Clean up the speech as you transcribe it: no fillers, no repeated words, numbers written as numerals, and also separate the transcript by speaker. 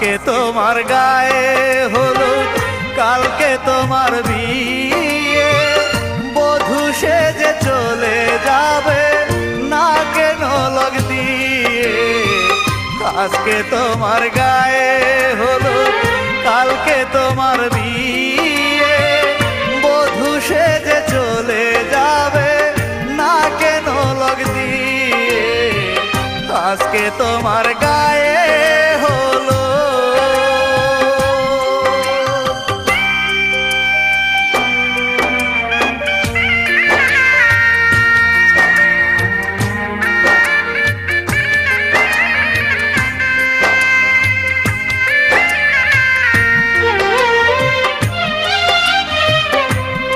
Speaker 1: আজকে তোমার গায়ে হলুদ, কালকে তোমার বিয়ে। বধূ সেজে চলে যাবে না কেন লগ দিয়ে। আজকে তোমার গায়ে হলুদ, কালকে তোমার বিয়ে। বধূ সেজে চলে যাবে না কেন লগ দিয়ে। আজকে তোমার